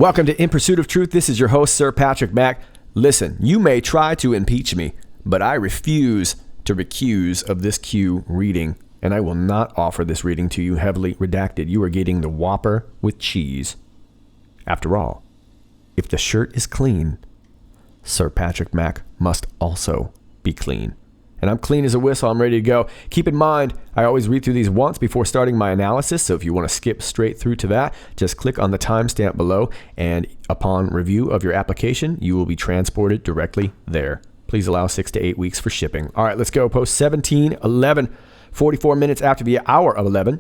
Welcome to In Pursuit of Truth. This is your host, Sir Patrick Mack. Listen, you may try to impeach me, but I refuse to recuse of this Q reading, and I will not offer this reading to you heavily redacted. You are getting the Whopper with cheese. After all, if the shirt is clean, Sir Patrick Mack must also be clean. And I'm clean as a whistle. I'm ready to go. Keep in mind, I always read through these once before starting my analysis. So if you want to skip straight through to that, just click on the timestamp below. And upon review of your application, you will be transported directly there. Please allow 6 to 8 weeks for shipping. All right, let's go. Post 1711, 44 minutes after the hour of 11.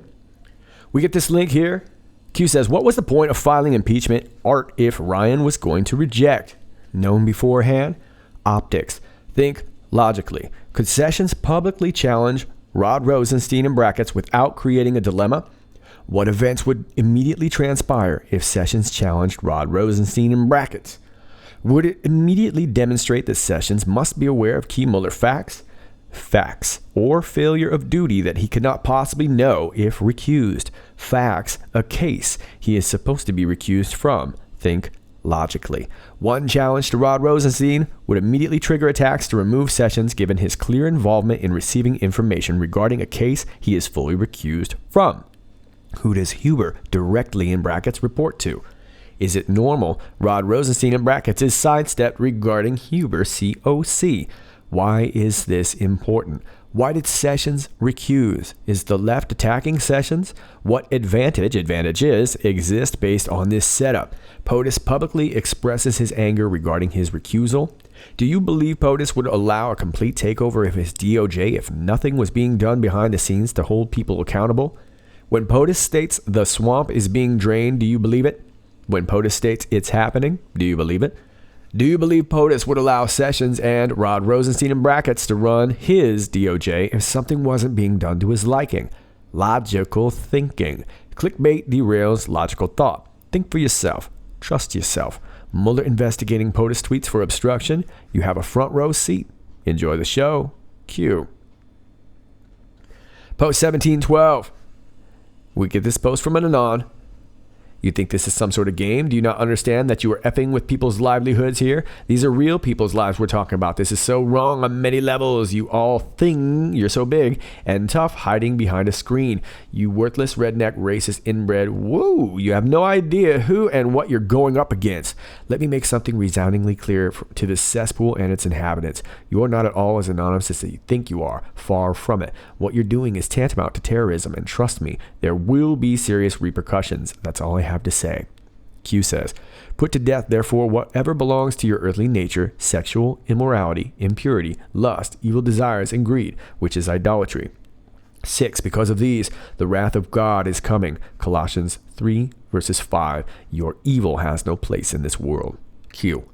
We get this link here. Q says, what was the point of filing impeachment art if Ryan was going to reject? Known beforehand? Optics. Think logically. Could Sessions publicly challenge Rod Rosenstein in brackets without creating a dilemma? What events would immediately transpire if Sessions challenged Rod Rosenstein in brackets? Would it immediately demonstrate that Sessions must be aware of key Mueller facts, or failure of duty that he could not possibly know if recused? Facts, a case he is supposed to be recused from. Think logically. One challenge to Rod Rosenstein would immediately trigger attacks to remove Sessions given his clear involvement in receiving information regarding a case he is fully recused from. Who does Huber directly in brackets report to? Is it normal Rod Rosenstein in brackets is sidestepped regarding Huber COC? Why is this important? Why did Sessions recuse? Is the left attacking Sessions? What advantages exist based on this setup? POTUS publicly expresses his anger regarding his recusal. Do you believe POTUS would allow a complete takeover of his DOJ if nothing was being done behind the scenes to hold people accountable? When POTUS states the swamp is being drained, do you believe it? When POTUS states it's happening, do you believe it? Do you believe POTUS would allow Sessions and Rod Rosenstein in brackets to run his DOJ if something wasn't being done to his liking? Logical thinking. Clickbait derails logical thought. Think for yourself. Trust yourself. Mueller investigating POTUS tweets for obstruction. You have a front row seat. Enjoy the show. Q. Post 1712. We get this post from an Anon. You think this is some sort of game? Do you not understand that you are effing with people's livelihoods here? These are real people's lives we're talking about. This is so wrong on many levels. You all think you're so big and tough hiding behind a screen. You worthless, redneck, racist, inbred. Woo! You have no idea who and what you're going up against. Let me make something resoundingly clear to this cesspool and its inhabitants. You are not at all as anonymous as you think you are. Far from it. What you're doing is tantamount to terrorism, and trust me, there will be serious repercussions. That's all I have to say. Q says, put to death, therefore, whatever belongs to your earthly nature, sexual immorality, impurity, lust, evil desires, and greed, which is idolatry. 6. Because of these, the wrath of God is coming. Colossians 3, verses 5. Your evil has no place in this world. Q.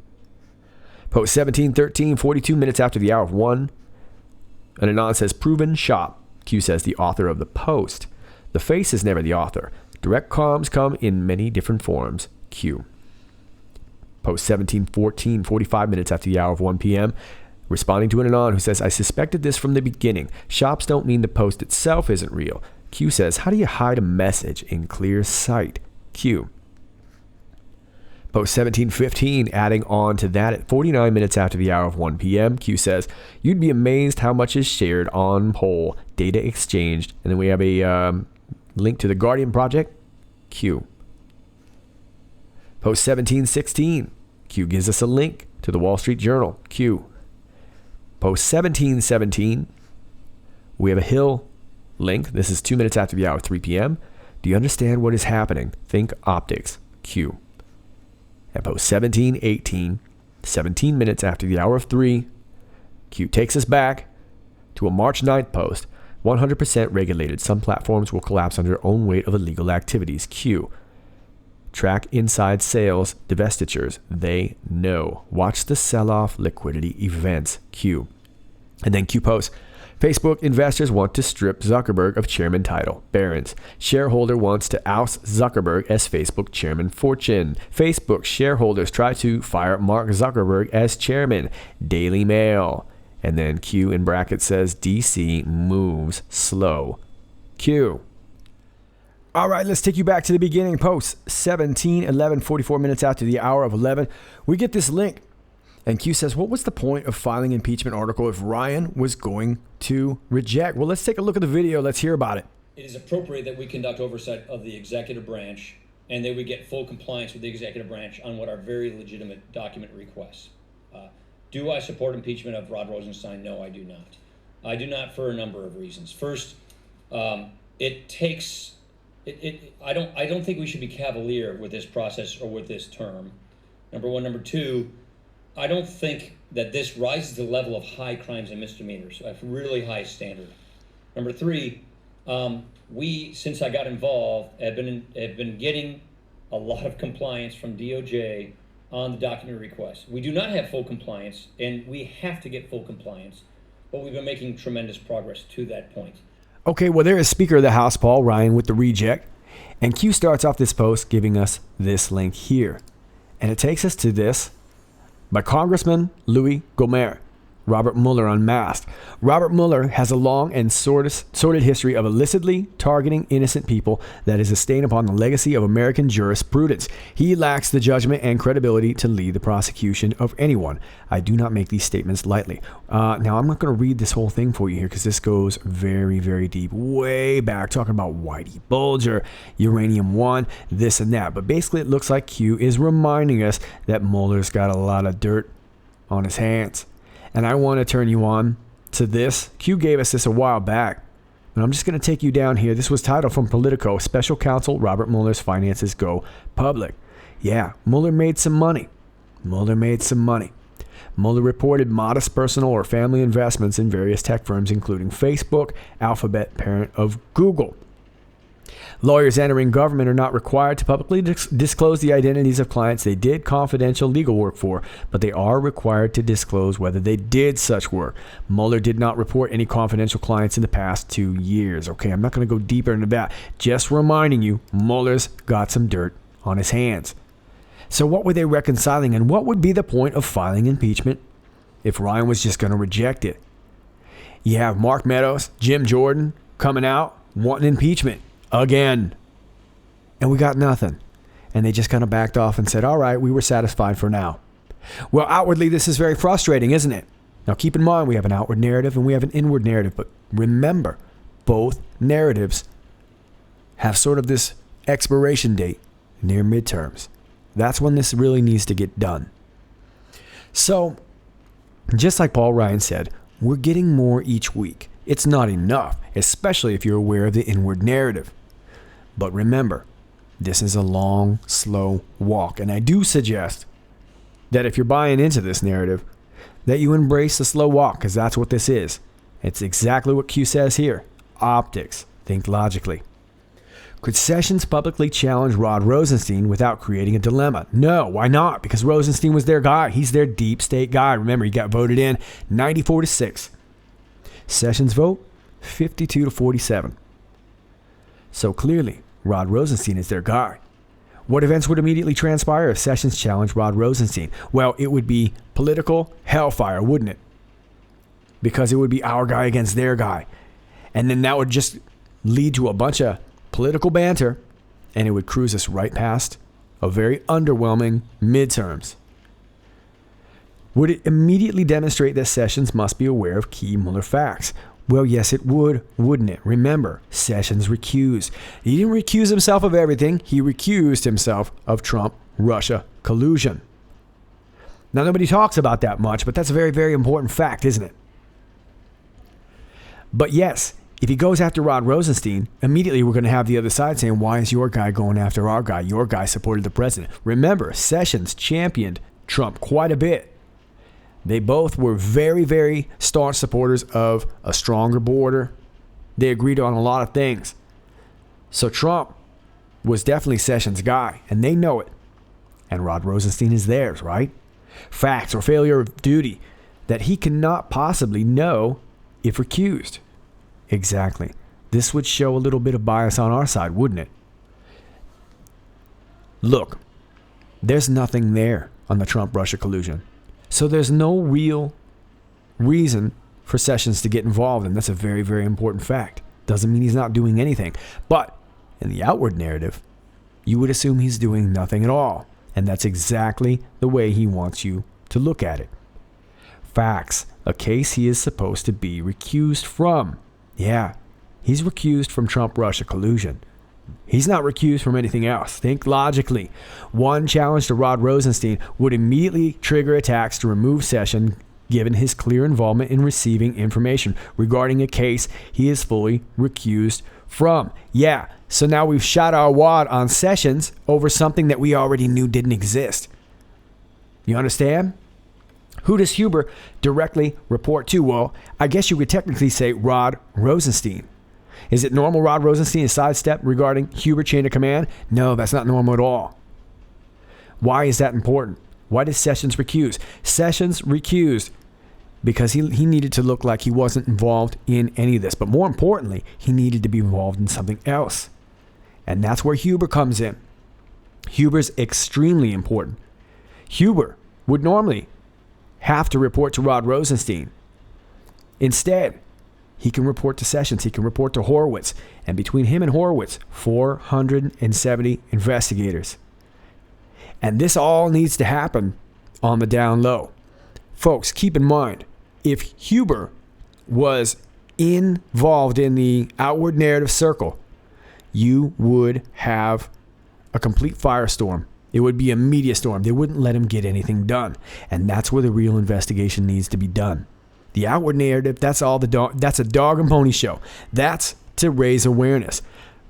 Post 1713, 42 minutes after the hour of 1. And Anon says, proven shop. Q says, the author of the post. The face is never the author. Direct comms come in many different forms. Q. Post 1714, 45 minutes after the hour of 1 p.m. Responding to an Anon who says, I suspected this from the beginning. Shops don't mean the post itself isn't real. Q says, how do you hide a message in clear sight? Q. Post 1715, adding on to that at 49 minutes after the hour of 1 p.m. Q says, you'd be amazed how much is shared on poll, data exchanged. And then we have a link to the Guardian Project. Q. Post 1716. Q gives us a link to the Wall Street Journal. Q. Post 1717. We have a Hill link. This is 2 minutes after the hour of 3 p.m. Do you understand what is happening? Think optics. Q. And post 1718. 17 minutes after the hour of 3. Q takes us back to a March 9th post. 100% regulated. Some platforms will collapse under their own weight of illegal activities. Q. Track inside sales, divestitures. They know. Watch the sell-off liquidity events. Q. And then Q posts. Facebook investors want to strip Zuckerberg of chairman title. Barron's. Shareholder wants to oust Zuckerberg as Facebook chairman. Fortune. Facebook shareholders try to fire Mark Zuckerberg as chairman. Daily Mail. And then Q in brackets says DC moves slow. Q. All right, let's take you back to the beginning. Post 17:11, 44 minutes after the hour of 11. We get this link. And Q says, what was the point of filing impeachment article if Ryan was going to reject? Well, let's take a look at the video. Let's hear about it. It is appropriate that we conduct oversight of the executive branch and that we get full compliance with the executive branch on what are very legitimate document requests. Do I support impeachment of Rod Rosenstein? No, I do not. I do not for a number of reasons. First, I don't think we should be cavalier with this process or with this term. Number one. Number two, I don't think that this rises to the level of high crimes and misdemeanors, a really high standard. Number three, we, since I got involved, have been getting a lot of compliance from DOJ on the document requests. We do not have full compliance, and we have to get full compliance, but we've been making tremendous progress to that point. Okay, well, there is Speaker of the House, Paul Ryan, with the reject. And Q starts off this post giving us this link here. And it takes us to this by Congressman Louis Gohmert, Robert Mueller Unmasked. Robert Mueller has a long and sordid history of illicitly targeting innocent people that is a stain upon the legacy of American jurisprudence. He lacks the judgment and credibility to lead the prosecution of anyone. I do not make these statements lightly. Now, I'm not going to read this whole thing for you here because this goes very, very deep, way back, talking about Whitey Bulger, Uranium One, this and that. But basically, it looks like Q is reminding us that Mueller's got a lot of dirt on his hands. And I want to turn you on to this. Q gave us this a while back. And I'm just going to take you down here. This was titled from Politico, Special Counsel Robert Mueller's Finances Go Public. Yeah, Mueller made some money. Mueller reported modest personal or family investments in various tech firms, including Facebook, Alphabet, parent of Google. Lawyers entering government are not required to publicly disclose the identities of clients they did confidential legal work for, but they are required to disclose whether they did such work. Mueller did not report any confidential clients in the past 2 years. Okay, I'm not going to go deeper into that. Just reminding you, Mueller's got some dirt on his hands. So what were they reconciling, and what would be the point of filing impeachment if Ryan was just going to reject it? You have Mark Meadows, Jim Jordan coming out wanting impeachment again. And we got nothing. And they just kind of backed off and said, all right, we were satisfied for now. Well, outwardly, this is very frustrating, isn't it? Now, keep in mind, we have an outward narrative and we have an inward narrative. But remember, both narratives have sort of this expiration date near midterms. That's when this really needs to get done. So, just like Paul Ryan said, we're getting more each week. It's not enough, especially if you're aware of the inward narrative. But remember, this is a long, slow walk. And I do suggest that if you're buying into this narrative, that you embrace the slow walk, because that's what this is. It's exactly what Q says here. Optics. Think logically. Could Sessions publicly challenge Rod Rosenstein without creating a dilemma? No, why not? Because Rosenstein was their guy. He's their deep state guy. Remember, he got voted in 94-6. Sessions vote 52-47. So clearly, Rod Rosenstein is their guy. What events would immediately transpire if Sessions challenged Rod Rosenstein? Well, it would be political hellfire, wouldn't it? Because it would be our guy against their guy. And then that would just lead to a bunch of political banter, and it would cruise us right past a very underwhelming midterms. Would it immediately demonstrate that Sessions must be aware of key Mueller facts? Well, yes, it would, wouldn't it? Remember, Sessions recused. He didn't recuse himself of everything. He recused himself of Trump-Russia collusion. Now, nobody talks about that much, but that's a very, very important fact, isn't it? But yes, if he goes after Rod Rosenstein, immediately we're going to have the other side saying, why is your guy going after our guy? Your guy supported the president. Remember, Sessions championed Trump quite a bit. They both were very, very staunch supporters of a stronger border. They agreed on a lot of things. So Trump was definitely Sessions' guy, and they know it. And Rod Rosenstein is theirs, right? Facts or failure of duty that he cannot possibly know if recused. Exactly. This would show a little bit of bias on our side, wouldn't it? Look, there's nothing there on the Trump-Russia collusion. So there's no real reason for Sessions to get involved, and that's a very, very important fact. Doesn't mean he's not doing anything. But In the outward narrative, you would assume he's doing nothing at all. And that's exactly the way he wants you to look at it. Facts. A case he is supposed to be recused from. Yeah, he's recused from Trump-Russia collusion. He's not recused from anything else. Think logically. One challenge to Rod Rosenstein would immediately trigger attacks to remove Sessions, given his clear involvement in receiving information regarding a case he is fully recused from. Yeah, so now we've shot our wad on Sessions over something that we already knew didn't exist. You understand? Who does Huber directly report to? Well, I guess you could technically say Rod Rosenstein. Is it normal Rod Rosenstein to sidestep regarding Huber chain of command? No, that's not normal at all. Why is that important? Why did Sessions recuse? Sessions recused because he needed to look like he wasn't involved in any of this. But more importantly, he needed to be involved in something else. And that's where Huber comes in. Huber's extremely important. Huber would normally have to report to Rod Rosenstein. Instead, he can report to Sessions. He can report to Horowitz. And between him and Horowitz, 470 investigators. And this all needs to happen on the down low. Folks, keep in mind, if Huber was involved in the outward narrative circle, you would have a complete firestorm. It would be a media storm. They wouldn't let him get anything done. And that's where the real investigation needs to be done. The outward narrative, that's a dog and pony show. That's to raise awareness.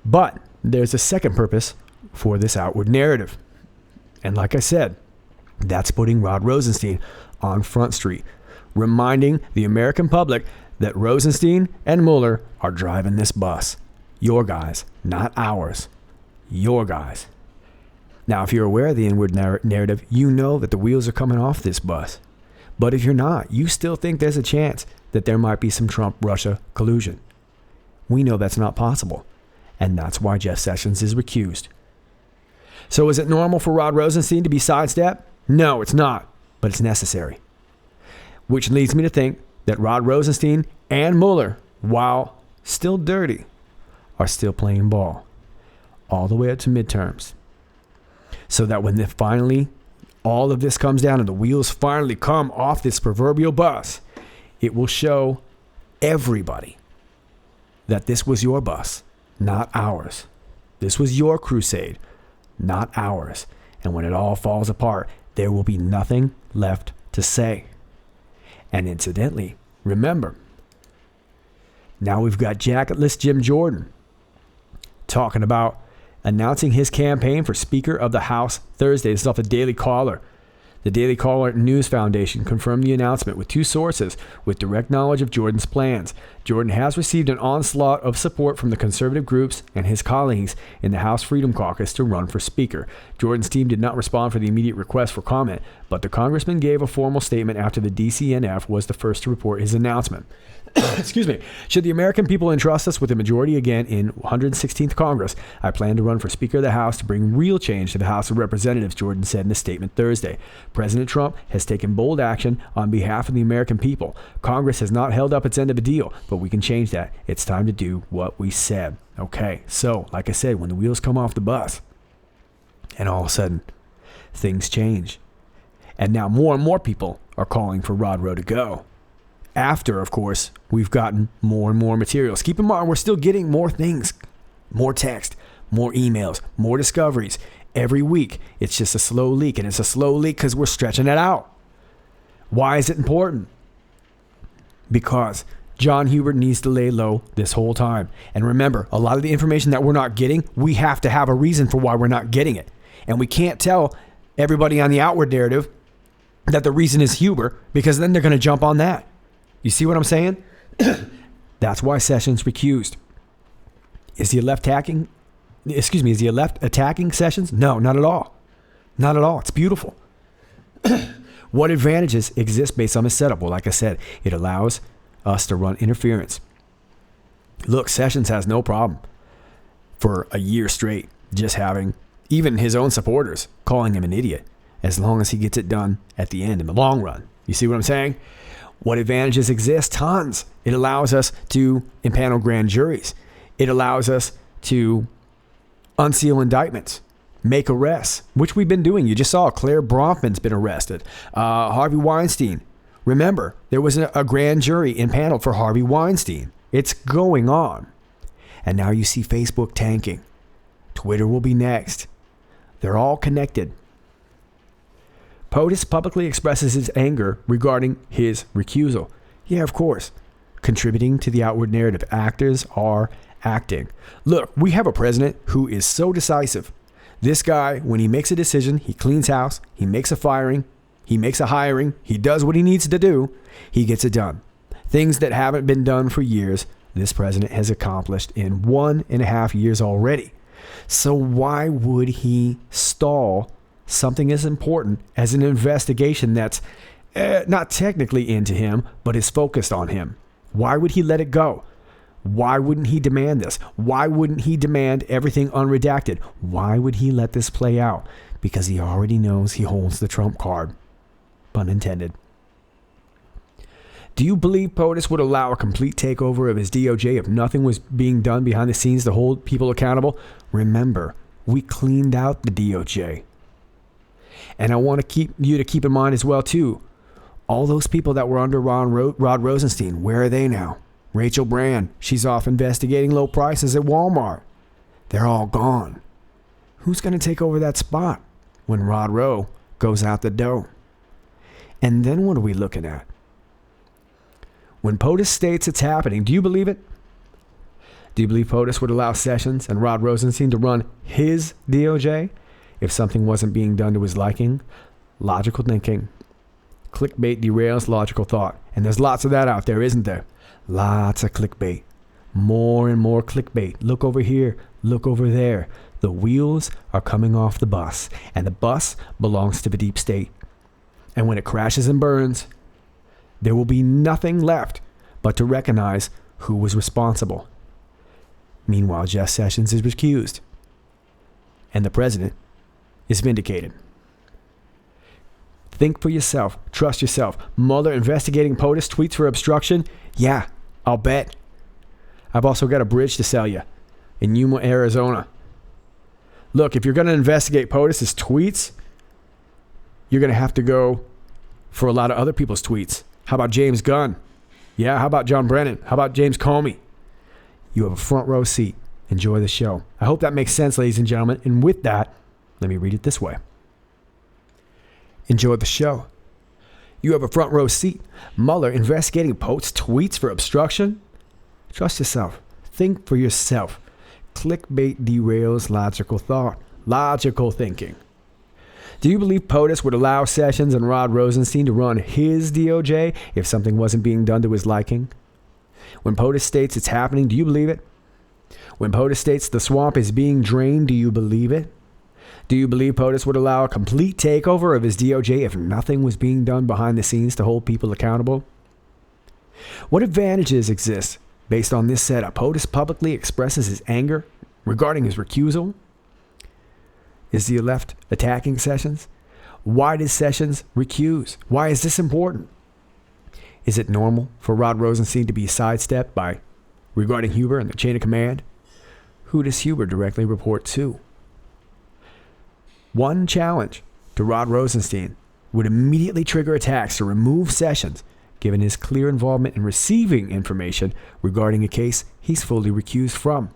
But there's a second purpose for this outward narrative. And like I said, that's putting Rod Rosenstein on Front Street, reminding the American public that Rosenstein and Mueller are driving this bus. Your guys, not ours. Your guys. Now, if you're aware of the inward narrative, you know that the wheels are coming off this bus. But if you're not, you still think there's a chance that there might be some Trump-Russia collusion. We know that's not possible. And that's why Jeff Sessions is recused. So is it normal for Rod Rosenstein to be sidestepped? No, it's not. But it's necessary. Which leads me to think that Rod Rosenstein and Mueller, while still dirty, are still playing ball. All the way up to midterms. So that when finally all of this comes down and the wheels finally come off this proverbial bus, it will show everybody that this was your bus, not ours. This was your crusade, not ours. And when it all falls apart, there will be nothing left to say. And incidentally, remember, now we've got jacketless Jim Jordan talking about announcing his campaign for Speaker of the House Thursday. This is off the Daily Caller. The Daily Caller News Foundation confirmed the announcement with two sources with direct knowledge of Jordan's plans. Jordan has received an onslaught of support from the conservative groups and his colleagues in the House Freedom Caucus to run for Speaker. Jordan's team did not respond for the immediate request for comment, but the congressman gave a formal statement after the DCNF was the first to report his announcement. Excuse me. Should the American people entrust us with a majority again in 116th Congress, I plan to run for Speaker of the House to bring real change to the House of Representatives, Jordan said in a statement Thursday. President Trump has taken bold action on behalf of the American people. Congress has not held up its end of a deal, but we can change that. It's time to do what we said. Okay, so like I said, when the wheels come off the bus, and all of a sudden, things change. And now more and more people are calling for Rod Rowe to go. After, of course, we've gotten more and more materials. Keep in mind, we're still getting more things, more text, more emails, more discoveries. Every week, it's just a slow leak, and it's a slow leak because we're stretching it out. Why is it important? Because John Hubert needs to lay low this whole time. And remember, a lot of the information that we're not getting, we have to have a reason for why we're not getting it. And we can't tell everybody on the outward narrative that the reason is Huber, because then they're going to jump on that. You see what I'm saying? That's why Sessions recused. Is the left attacking Sessions? No, not at all. Not at all. It's beautiful. What advantages exist based on this setup? Well, like I said, it allows us to run interference. Look, Sessions has no problem for a year straight just having even his own supporters calling him an idiot, as long as he gets it done at the end in the long run. You see what I'm saying? What advantages exist? Tons. It allows us to impanel grand juries. It allows us to unseal indictments, make arrests, which we've been doing. You just saw Claire Bronfman's been arrested. Harvey Weinstein. Remember, there was a grand jury impaneled for Harvey Weinstein. It's going on. And now you see Facebook tanking. Twitter will be next. They're all connected. POTUS publicly expresses his anger regarding his recusal. Yeah, of course. Contributing to the outward narrative. Actors are acting. Look, we have a president who is so decisive. This guy, when he makes a decision, he cleans house, he makes a firing, he makes a hiring, he does what he needs to do, he gets it done. Things that haven't been done for years, this president has accomplished in 1.5 years already. So why would he stall something as important as an investigation that's not technically into him, but is focused on him? Why would he let it go? Why wouldn't he demand this? Why wouldn't he demand everything unredacted? Why would he let this play out? Because he already knows he holds the trump card. Pun intended. Do you believe POTUS would allow a complete takeover of his DOJ if nothing was being done behind the scenes to hold people accountable? Remember, we cleaned out the DOJ. And I want you to keep in mind as well, too, all those people that were under Rod Rosenstein, where are they now? Rachel Brand, she's off investigating low prices at Walmart. They're all gone. Who's going to take over that spot when Rod Rowe goes out the door? And then what are we looking at? When POTUS states it's happening, do you believe it? Do you believe POTUS would allow Sessions and Rod Rosenstein to run his DOJ if something wasn't being done to his liking? Logical thinking. Clickbait derails logical thought. And there's lots of that out there, isn't there? Lots of clickbait. More and more clickbait. Look over here. Look over there. The wheels are coming off the bus. And the bus belongs to the deep state. And when it crashes and burns, there will be nothing left but to recognize who was responsible. Meanwhile, Jeff Sessions is recused. And the president is vindicated. Think for yourself. Trust yourself. Mueller investigating POTUS tweets for obstruction? Yeah, I'll bet. I've also got a bridge to sell you in Yuma, Arizona. Look, if you're going to investigate POTUS's tweets, you're going to have to go for a lot of other people's tweets. How about James Gunn? Yeah, how about John Brennan? How about James Comey? You have a front row seat. Enjoy the show. I hope that makes sense, ladies and gentlemen. And with that, let me read it this way. Enjoy the show. You have a front row seat. Mueller investigating POTUS tweets for obstruction? Trust yourself. Think for yourself. Clickbait derails logical thought. Logical thinking. Do you believe POTUS would allow Sessions and Rod Rosenstein to run his DOJ if something wasn't being done to his liking? When POTUS states it's happening, do you believe it? When POTUS states the swamp is being drained, do you believe it? Do you believe POTUS would allow a complete takeover of his DOJ if nothing was being done behind the scenes to hold people accountable? What advantages exist based on this setup? POTUS publicly expresses his anger regarding his recusal. Is the left attacking Sessions? Why did Sessions recuse? Why is this important? Is it normal for Rod Rosenstein to be sidestepped by regarding Huber and the chain of command? Who does Huber directly report to? One challenge to Rod Rosenstein would immediately trigger attacks to remove Sessions, given his clear involvement in receiving information regarding a case he's fully recused from.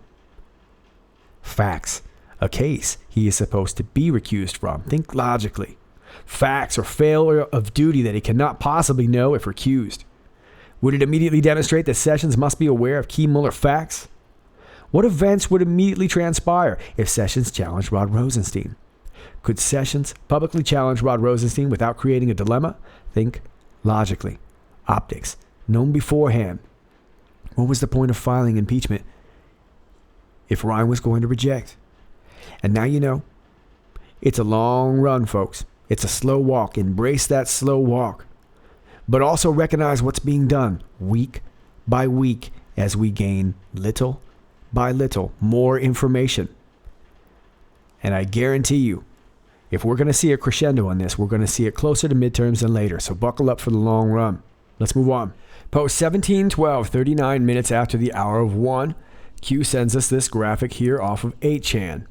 Facts. A case he is supposed to be recused from. Think logically. Facts or failure of duty that he cannot possibly know if recused. Would it immediately demonstrate that Sessions must be aware of key Mueller facts? What events would immediately transpire if Sessions challenged Rod Rosenstein? Could Sessions publicly challenge Rod Rosenstein without creating a dilemma? Think logically. Optics. Known beforehand. What was the point of filing impeachment if Ryan was going to reject? And now you know. It's a long run, folks. It's a slow walk. Embrace that slow walk. But also recognize what's being done week by week as we gain little by little more information. And I guarantee you, if we're going to see a crescendo on this, we're going to see it closer to midterms than later. So buckle up for the long run. Let's move on. Post 17:12, 39 minutes after the hour of 1. Q sends us this graphic here off of 8chan.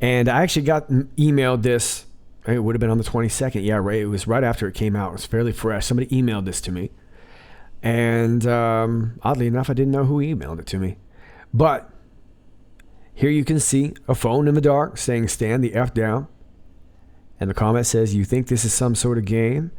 And I actually got emailed this. It would have been on the 22nd. Yeah, right. It was right after it came out. It was fairly fresh. Somebody emailed this to me. And oddly enough, I didn't know who emailed it to me. But here you can see a phone in the dark saying, "Stand the F down." And the comment says, "You think this is some sort of game?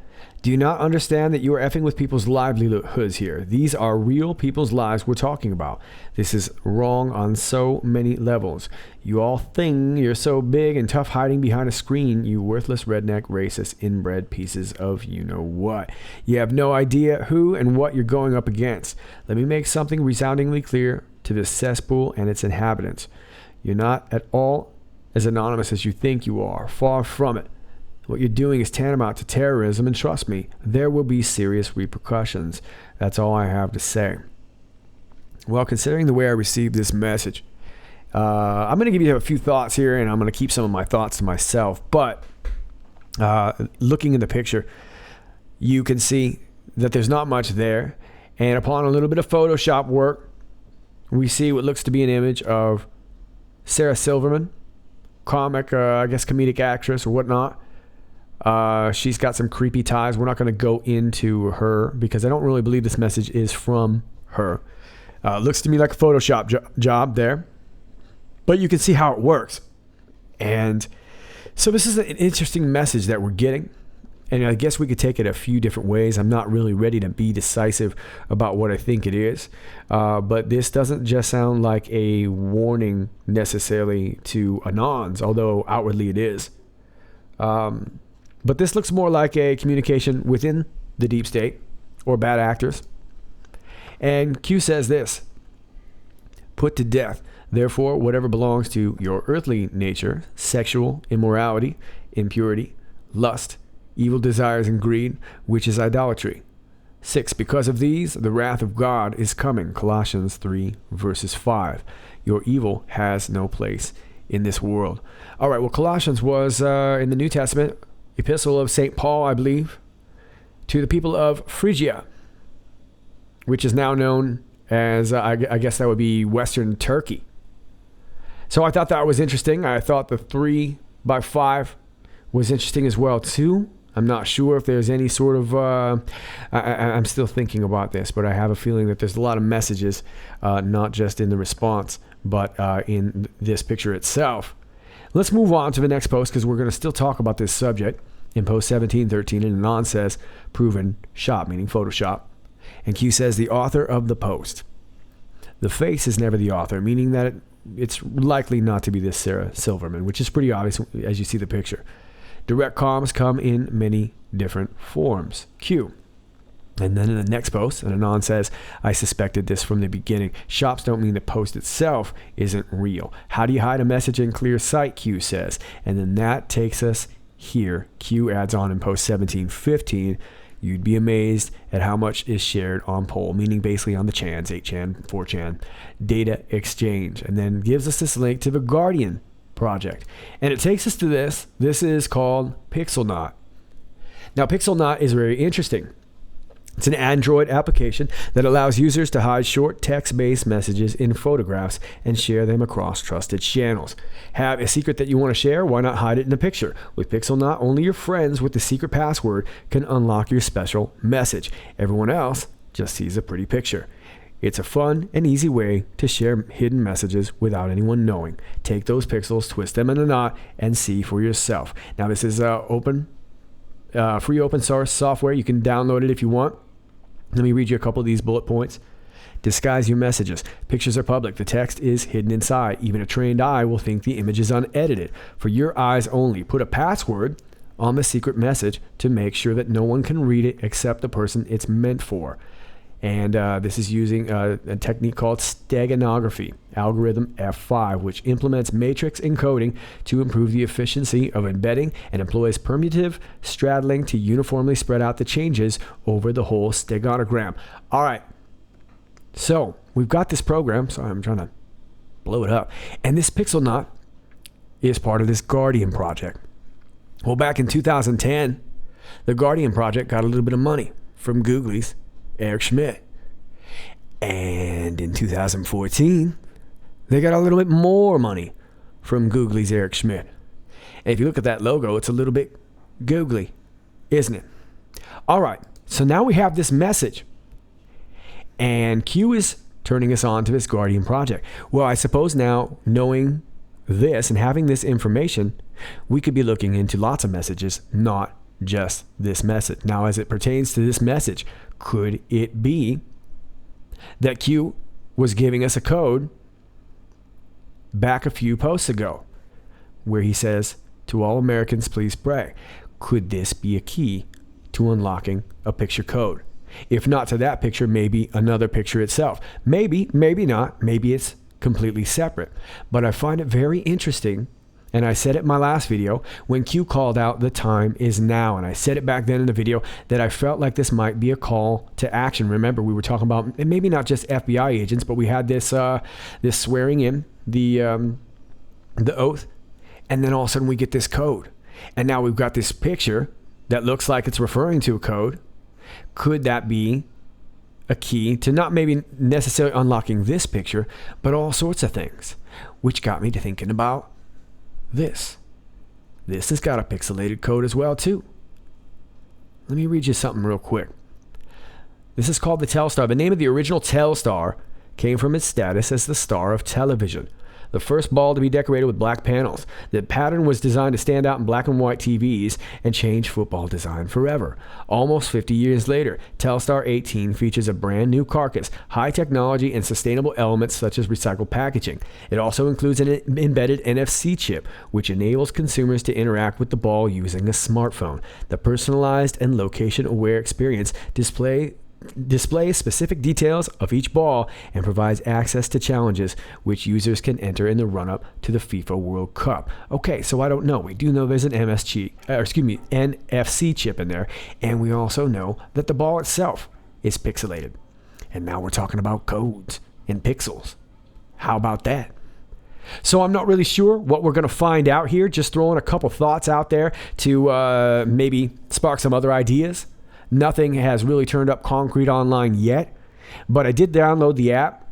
Do you not understand that you are effing with people's livelihoods here? These are real people's lives we're talking about. This is wrong on so many levels. You all think you're so big and tough hiding behind a screen, you worthless redneck racist inbred pieces of you-know-what. You have no idea who and what you're going up against. Let me make something resoundingly clear to this cesspool and its inhabitants. You're not at all as anonymous as you think you are. Far from it. What you're doing is tantamount to terrorism, and trust me, there will be serious repercussions. That's all I have to say." Well, considering the way I received this message, I'm going to give you a few thoughts here, and I'm going to keep some of my thoughts to myself. But looking in the picture, you can see that there's not much there. And upon a little bit of Photoshop work, we see what looks to be an image of Sarah Silverman, comic, I guess comedic actress or whatnot. She's got some creepy ties. We're not going to go into her because I don't really believe this message is from her. Looks to me like a Photoshop job there, but you can see how it works. And so this is an interesting message that we're getting. And I guess we could take it a few different ways. I'm not really ready to be decisive about what I think it is. But this doesn't just sound like a warning necessarily to Anons, although outwardly it is. But this looks more like a communication within the deep state or bad actors. And Q says this: "Put to death, therefore, whatever belongs to your earthly nature, sexual immorality, impurity, lust, evil desires, and greed, which is idolatry. 6. Because of these, the wrath of God is coming." Colossians 3, verses 5. "Your evil has no place in this world." All right, well, Colossians was in the New Testament, epistle of St. Paul, I believe, to the people of Phrygia, which is now known as, I guess that would be Western Turkey. So I thought that was interesting. I thought the 3x5 was interesting as well, too. I'm not sure if there's any sort of, I'm still thinking about this, but I have a feeling that there's a lot of messages, not just in the response, but in this picture itself. Let's move on to the next post because we're going to still talk about this subject. In post 1713, and Anon says, "Proven shop," meaning Photoshop. And Q says, "The author of the post." The face is never the author, meaning that it's likely not to be this Sarah Silverman, which is pretty obvious as you see the picture. Direct comms come in many different forms. Q. And then in the next post, and Anon says, "I suspected this from the beginning. Shops don't mean the post itself isn't real. How do you hide a message in clear sight?" Q says. And then that takes us here. Q adds on in post 1715, "You'd be amazed at how much is shared on poll," meaning basically on the chans, 8chan, 4chan, data exchange. And then gives us this link to the Guardian project. And it takes us to this. This is called Pixelknot. Now, Pixelknot is very interesting. It's an Android application that allows users to hide short text-based messages in photographs and share them across trusted channels. Have a secret that you want to share? Why not hide it in a picture? With Pixelknot, only your friends with the secret password can unlock your special message. Everyone else just sees a pretty picture. It's a fun and easy way to share hidden messages without anyone knowing. Take those pixels, twist them in a knot, and see for yourself. Now, this is free open source software. You can download it if you want. Let me read you a couple of these bullet points. Disguise your messages. Pictures are public. The text is hidden inside. Even a trained eye will think the image is unedited. For your eyes only. Put a password on the secret message to make sure that no one can read it except the person it's meant for. And this is using a technique called steganography, algorithm F5, which implements matrix encoding to improve the efficiency of embedding and employs permutive straddling to uniformly spread out the changes over the whole steganogram. All right. So we've got this program. Sorry, I'm trying to blow it up. And this Pixelknot is part of this Guardian project. Well, back in 2010, the Guardian project got a little bit of money from Googly's Eric Schmidt. And in 2014, they got a little bit more money from Googly's Eric Schmidt. And if you look at that logo, it's a little bit googly, isn't it? All right, so now we have this message. And Q is turning us on to this Guardian project. Well, I suppose now, knowing this and having this information, we could be looking into lots of messages, not just this message. Now, as it pertains to this message, could it be that Q was giving us a code back a few posts ago where he says, "To all Americans, please pray"? Could this be a key to unlocking a picture code? If not to that picture, maybe another picture itself. Maybe, maybe not. Maybe it's completely separate. But I find it very interesting, and I said it in my last video, when Q called out "the time is now." And I said it back then in the video that I felt like this might be a call to action. Remember, we were talking about maybe not just FBI agents, but we had this this swearing in, the oath, and then all of a sudden we get this code. And now we've got this picture that looks like it's referring to a code. Could that be a key to not maybe necessarily unlocking this picture, but all sorts of things? Which got me to thinking about this. This has got a pixelated code as well too. Let me read you something real quick. This is called the Telstar. The name of the original Telstar came from its status as the star of television, the first ball to be decorated with black panels. The pattern was designed to stand out in black and white TVs and change football design forever. Almost 50 years later, Telstar 18 features a brand new carcass, high technology, and sustainable elements such as recycled packaging. It also includes an embedded NFC chip, which enables consumers to interact with the ball using a smartphone. The personalized and location-aware experience displays specific details of each ball and provides access to challenges which users can enter in the run-up to the FIFA World Cup. Okay, so I don't know. We do know there's an NFC chip in there, and we also know that the ball itself is pixelated. And now we're talking about codes and pixels. How about that? So I'm not really sure what we're going to find out here. Just throwing a couple thoughts out there to maybe spark some other ideas. Nothing has really turned up concrete online yet, but I did download the app.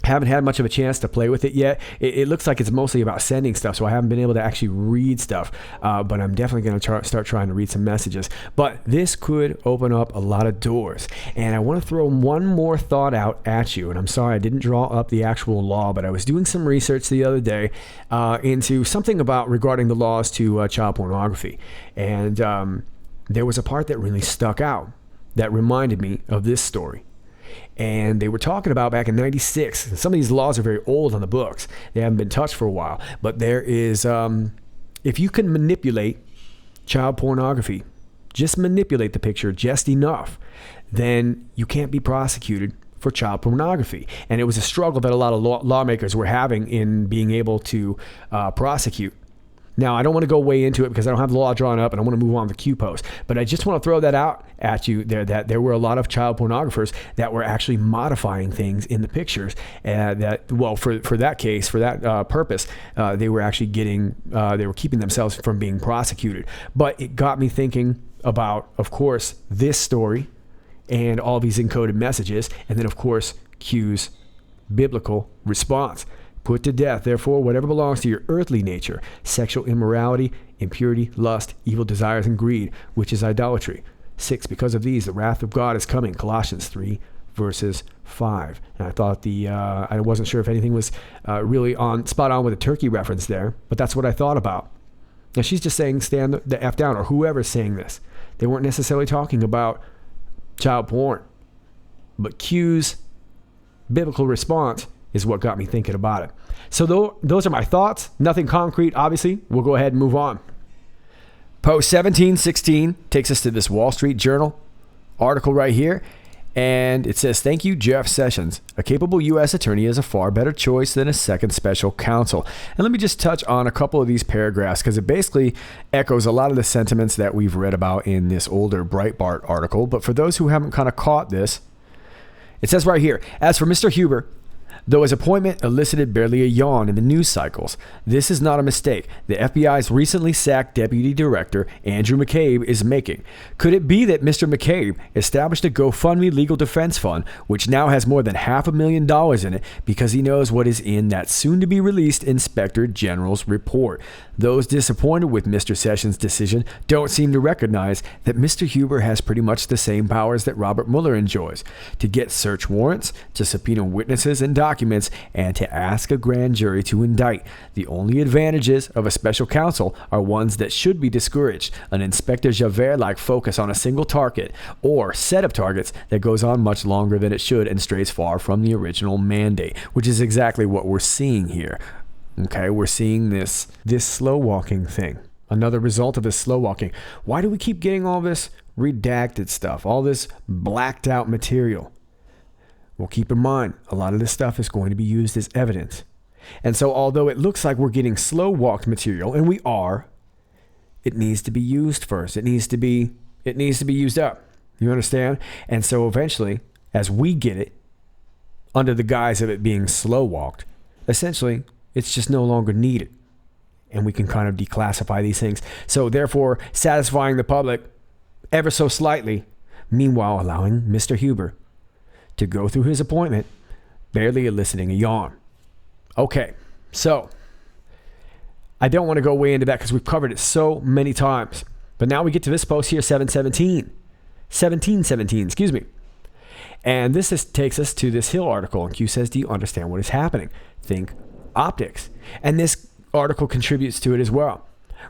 Haven't had much of a chance to play with it yet. It looks like it's mostly about sending stuff, so I haven't been able to actually read stuff, but I'm definitely going to start trying to read some messages. But this could open up a lot of doors, and I want to throw one more thought out at you, and I'm sorry I didn't draw up the actual law, but I was doing some research the other day into something regarding the laws to child pornography, and there was a part that really stuck out that reminded me of this story. And they were talking about back in 96. And some of these laws are very old on the books. They haven't been touched for a while. But there is, if you can manipulate child pornography, just manipulate the picture just enough, then you can't be prosecuted for child pornography. And it was a struggle that a lot of lawmakers were having in being able to prosecute. Now, I don't want to go way into it because I don't have the law drawn up and I want to move on to Q post. But I just want to throw that out at you there, that there were a lot of child pornographers that were actually modifying things in the pictures. For that case, for that purpose, they were actually they were keeping themselves from being prosecuted. But it got me thinking about, of course, this story and all these encoded messages. And then, of course, Q's biblical response. Put to death, therefore, whatever belongs to your earthly nature, sexual immorality, impurity, lust, evil desires, and greed, which is idolatry. 6, because of these, the wrath of God is coming. Colossians 3, verses 5. And I thought I wasn't sure if anything was really spot on with a turkey reference there, but that's what I thought about. Now, she's just saying stand the F down, or whoever's saying this. They weren't necessarily talking about child porn. But Q's biblical response is what got me thinking about it. So those are my thoughts. Nothing concrete, obviously. We'll go ahead and move on. Post 1716 takes us to this Wall Street Journal article right here. And it says, "Thank you, Jeff Sessions. A capable U.S. attorney is a far better choice than a second special counsel." And let me just touch on a couple of these paragraphs because it basically echoes a lot of the sentiments that we've read about in this older Breitbart article. But for those who haven't kind of caught this, it says right here, "As for Mr. Huber, Though his appointment elicited barely a yawn in the news cycles, this is not a mistake the FBI's recently sacked Deputy Director Andrew McCabe is making. Could it be that Mr. McCabe established a GoFundMe legal defense fund, which now has more than $500,000 in it because he knows what is in that soon-to-be-released Inspector General's report? Those disappointed with Mr. Sessions' decision don't seem to recognize that Mr. Huber has pretty much the same powers that Robert Mueller enjoys: to get search warrants, to subpoena witnesses and documents, and to ask a grand jury to indict. The only advantages of a special counsel are ones that should be discouraged: an Inspector Javert-like focus on a single target, or set of targets that goes on much longer than it should and strays far from the original mandate, which is exactly what we're seeing here. Okay, we're seeing this slow walking thing. Another result of this slow walking. Why do we keep getting all this redacted stuff, all this blacked out material? Well, keep in mind, a lot of this stuff is going to be used as evidence. And so although it looks like we're getting slow walked material, and we are, it needs to be used first. It needs to be used up. You understand? And so eventually, as we get it, under the guise of it being slow walked, essentially, it's just no longer needed. And we can kind of declassify these things. So therefore, satisfying the public ever so slightly, meanwhile allowing Mr. Huber to go through his appointment, barely eliciting a yawn. Okay, so I don't want to go way into that because we've covered it so many times. But now we get to this post here, 1717, excuse me. And this takes us to this Hill article. And Q says, do you understand what is happening? Think optics. And this article contributes to it as well.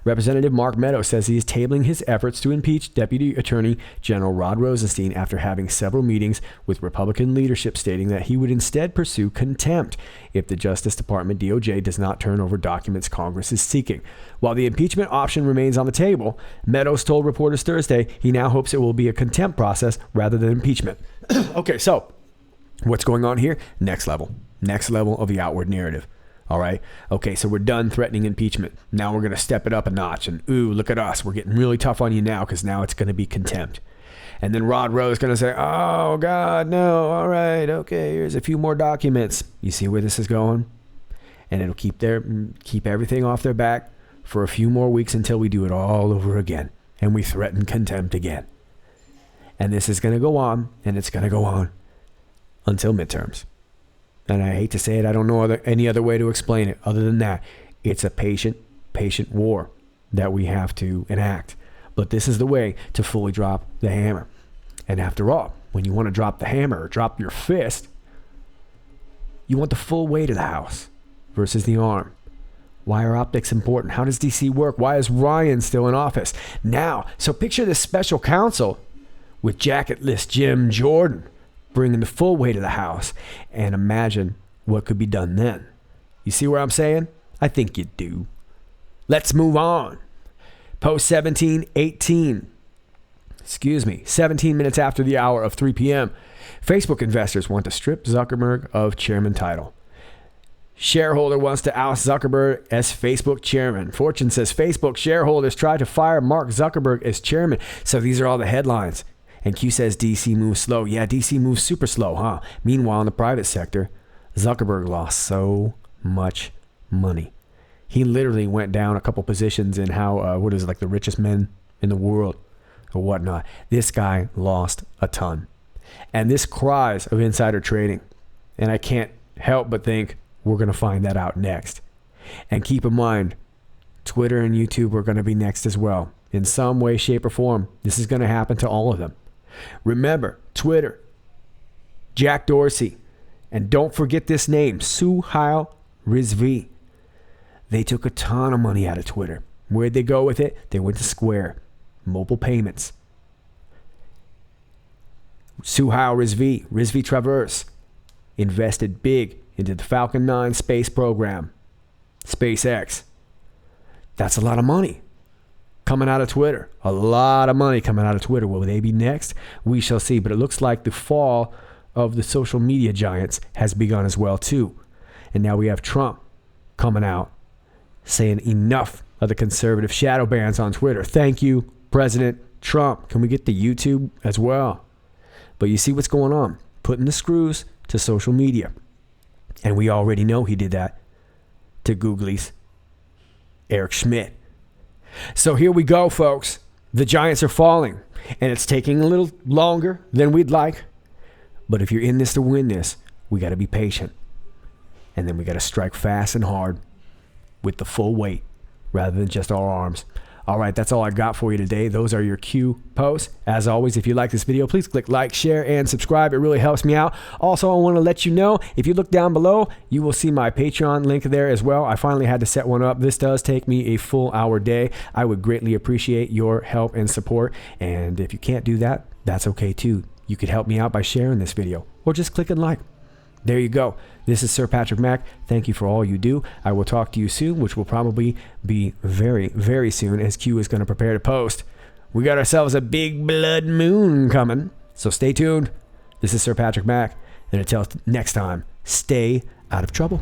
Representative Mark Meadows says he is tabling his efforts to impeach Deputy Attorney General Rod Rosenstein after having several meetings with Republican leadership stating that he would instead pursue contempt if the Justice Department DOJ does not turn over documents Congress is seeking. While the impeachment option remains on the table, Meadows told reporters Thursday he now hopes it will be a contempt process rather than impeachment. Okay, so what's going on here? Next level of the outward narrative. All right. Okay, so we're done threatening impeachment. Now we're going to step it up a notch. And ooh, look at us. We're getting really tough on you now because now it's going to be contempt. And then Rod Rowe is going to say, oh, God, no. All right. Okay, here's a few more documents. You see where this is going? And it'll keep everything off their back for a few more weeks until we do it all over again. And we threaten contempt again. And this is going to go on, and it's going to go on until midterms. And I hate to say it, I don't know any other way to explain it other than that. It's a patient war that we have to enact. But this is the way to fully drop the hammer. And after all, when you want to drop the hammer or drop your fist, you want the full weight of the house versus the arm. Why are optics important? How does DC work? Why is Ryan still in office? Now, so picture this special counsel with jacketless Jim Jordan bringing the full weight of the house, and imagine what could be done then. You see where I'm saying? I think you do. Let's move on. Post 1718. 17 minutes after the hour of 3 p.m. Facebook investors want to strip Zuckerberg of chairman title. Shareholder wants to oust Zuckerberg as Facebook chairman. Fortune says Facebook shareholders try to fire Mark Zuckerberg as chairman. So these are all the headlines. And Q says DC moves slow. Yeah, DC moves super slow, huh? Meanwhile, in the private sector, Zuckerberg lost so much money. He literally went down a couple positions in how, like the richest men in the world or whatnot. This guy lost a ton. And this cries of insider trading. And I can't help but think we're going to find that out next. And keep in mind, Twitter and YouTube are going to be next as well. In some way, shape, or form, this is going to happen to all of them. Remember, Twitter, Jack Dorsey, and don't forget this name, Suhail Rizvi. They took a ton of money out of Twitter. Where'd they go with it? They went to Square, mobile payments. Suhail Rizvi Traverse, invested big into the Falcon 9 space program, SpaceX. That's a lot of money coming out of Twitter. A lot of money coming out of Twitter. Will they be next? We shall see. But it looks like the fall of the social media giants has begun as well, too. And now we have Trump coming out saying enough of the conservative shadow bans on Twitter. Thank you, President Trump. Can we get the YouTube as well? But you see what's going on. Putting the screws to social media. And we already know he did that to Googly's Eric Schmidt. So here we go, folks. The Giants are falling, and it's taking a little longer than we'd like. But if you're in this to win this, we got to be patient. And then we got to strike fast and hard with the full weight rather than just our arms. All right, that's all I got for you today. Those are your Q posts. As always, if you like this video, please click like, share, and subscribe. It really helps me out. Also, I want to let you know, if you look down below, you will see my Patreon link there as well. I finally had to set one up. This does take me a full hour day. I would greatly appreciate your help and support. And if you can't do that, that's okay too. You could help me out by sharing this video or just click and like. There you go. This is Sir Patrick Mack. Thank you for all you do. I will talk to you soon, which will probably be very, very soon, as Q is going to prepare to post. We got ourselves a big blood moon coming, so stay tuned. This is Sir Patrick Mack, and until next time, stay out of trouble.